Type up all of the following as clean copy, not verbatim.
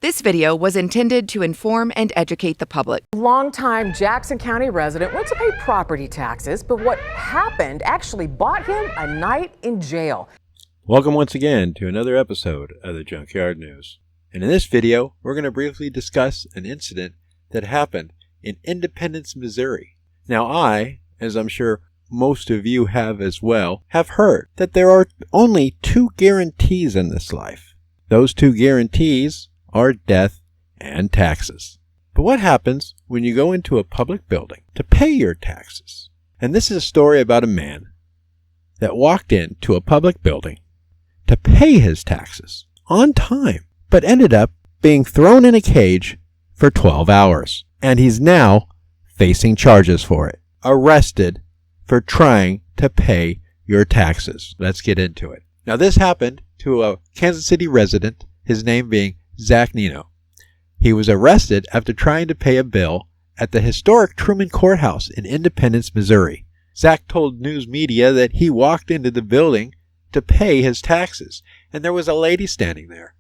This video was intended to inform and educate the public. Longtime Jackson County resident went to pay property taxes, but what happened actually bought him a night in jail. Welcome once again to another episode of the Junkyard News. And in this video, we're going to briefly discuss an incident that happened in Independence, Missouri. Now I, as I'm sure most of you have as well, have heard that there are only two guarantees in this life. Those two guarantees are death and taxes. But what happens when you go into a public building to pay your taxes? And this is a story about a man that walked into a public building to pay his taxes on time, but ended up being thrown in a cage for 12 hours. And he's now facing charges for it. Arrested for trying to pay your taxes. Let's get into it. Now this happened to a Kansas City resident, his name being Zak Nenno. He was arrested after trying to pay a bill at the historic Truman Courthouse in Independence, Missouri. Zak told news media that he walked into the building to pay his taxes, and there was a lady standing there,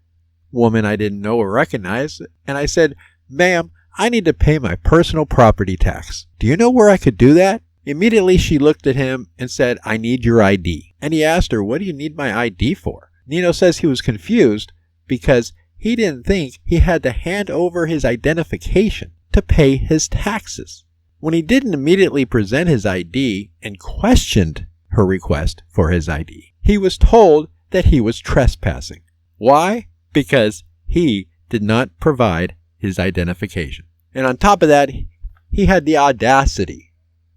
woman I didn't know or recognize, and I said, "Ma'am, I need to pay my personal property tax. Do you know where I could do that?" Immediately she looked at him and said, "I need your ID." And he asked her, "What do you need my ID for?" Nenno says he was confused because he didn't think he had to hand over his identification to pay his taxes. When he didn't immediately present his ID and questioned her request for his ID, he was told that he was trespassing. Why? Because he did not provide his identification. And on top of that, he had the audacity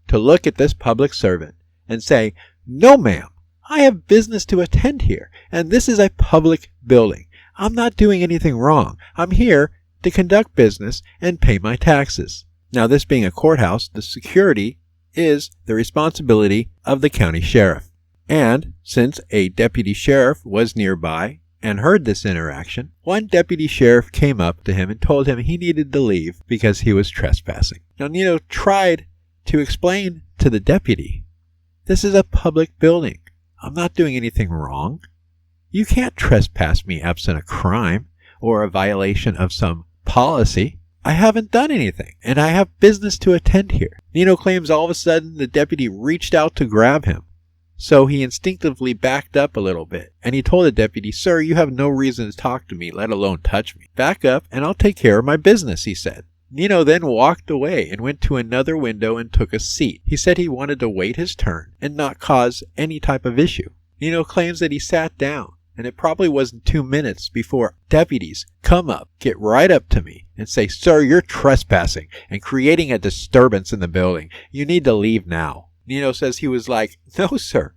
to look at this public servant and say, "No, ma'am, I have business to attend here, and this is a public building. I'm not doing anything wrong. I'm here to conduct business and pay my taxes." Now, this being a courthouse, the security is the responsibility of the county sheriff. And since a deputy sheriff was nearby and heard this interaction, one deputy sheriff came up to him and told him he needed to leave because he was trespassing. Now, Nenno tried to explain to the deputy, "This is a public building. I'm not doing anything wrong. You can't trespass me absent a crime or a violation of some policy. I haven't done anything, and I have business to attend here." Nenno claims all of a sudden the deputy reached out to grab him, so he instinctively backed up a little bit, and he told the deputy, "Sir, you have no reason to talk to me, let alone touch me. Back up, and I'll take care of my business," he said. Nenno then walked away and went to another window and took a seat. He said he wanted to wait his turn and not cause any type of issue. Nenno claims that he sat down, and it probably wasn't 2 minutes before deputies come up, get right up to me, and say, "Sir, you're trespassing and creating a disturbance in the building. You need to leave now." Nenno says he was like, "No, sir.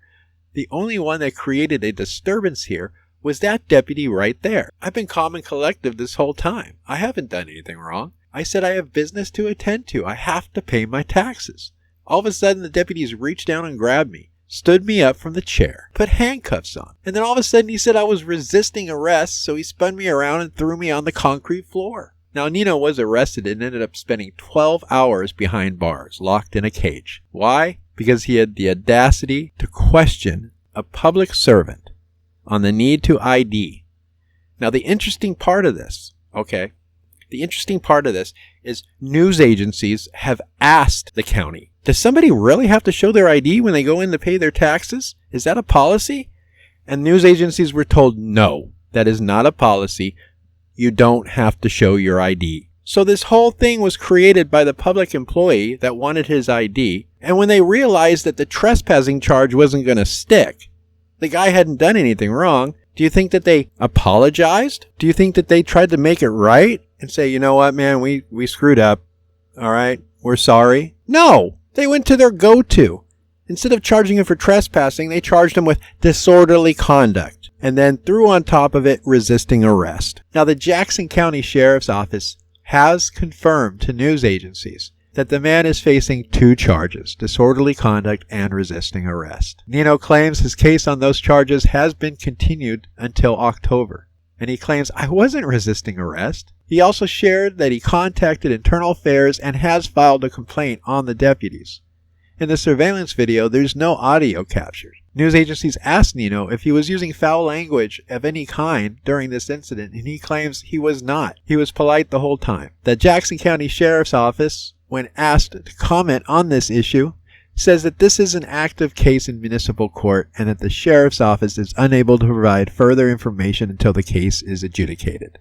The only one that created a disturbance here was that deputy right there. I've been calm and collective this whole time. I haven't done anything wrong. I said I have business to attend to. I have to pay my taxes." All of a sudden, the deputies reached down and grabbed me, stood me up from the chair, put handcuffs on, and then all of a sudden he said I was resisting arrest, so he spun me around and threw me on the concrete floor. Now, Nenno was arrested and ended up spending 12 hours behind bars, locked in a cage. Why? Because he had the audacity to question a public servant on the need to ID. Now, the interesting part of this is news agencies have asked the county, does somebody really have to show their ID when they go in to pay their taxes? Is that a policy? And news agencies were told, no, that is not a policy. You don't have to show your ID. So this whole thing was created by the public employee that wanted his ID. And when they realized that the trespassing charge wasn't going to stick, the guy hadn't done anything wrong, do you think that they apologized? Do you think that they tried to make it right and say, "You know what, man, we screwed up. All right, we're sorry"? No, they went to their go-to. Instead of charging him for trespassing, they charged him with disorderly conduct and then threw on top of it resisting arrest. Now, the Jackson County Sheriff's Office has confirmed to news agencies that the man is facing 2 charges, disorderly conduct and resisting arrest. Nenno claims his case on those charges has been continued until October, and he claims, "I wasn't resisting arrest." He also shared that he contacted Internal Affairs and has filed a complaint on the deputies. In the surveillance video, there's no audio captured. News agencies asked Nenno if he was using foul language of any kind during this incident, and he claims he was not. He was polite the whole time. The Jackson County Sheriff's Office, when asked to comment on this issue, says that this is an active case in municipal court and that the Sheriff's Office is unable to provide further information until the case is adjudicated.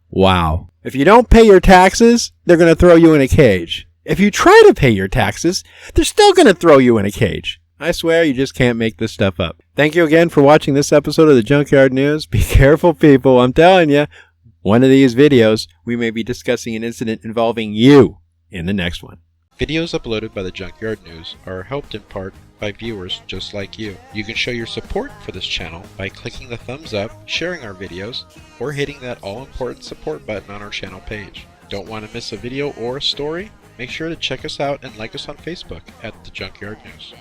Wow. If you don't pay your taxes, they're going to throw you in a cage. If you try to pay your taxes, they're still going to throw you in a cage. I swear you just can't make this stuff up. Thank you again for watching this episode of the Junkyard News. Be careful, people. I'm telling you, one of these videos, we may be discussing an incident involving you in the next one. Videos uploaded by the Junkyard News are helped in part by viewers just like you. You can show your support for this channel by clicking the thumbs up, sharing our videos, or hitting that all-important support button on our channel page. Don't want to miss a video or a story? Make sure to check us out and like us on Facebook at The Junkyard News.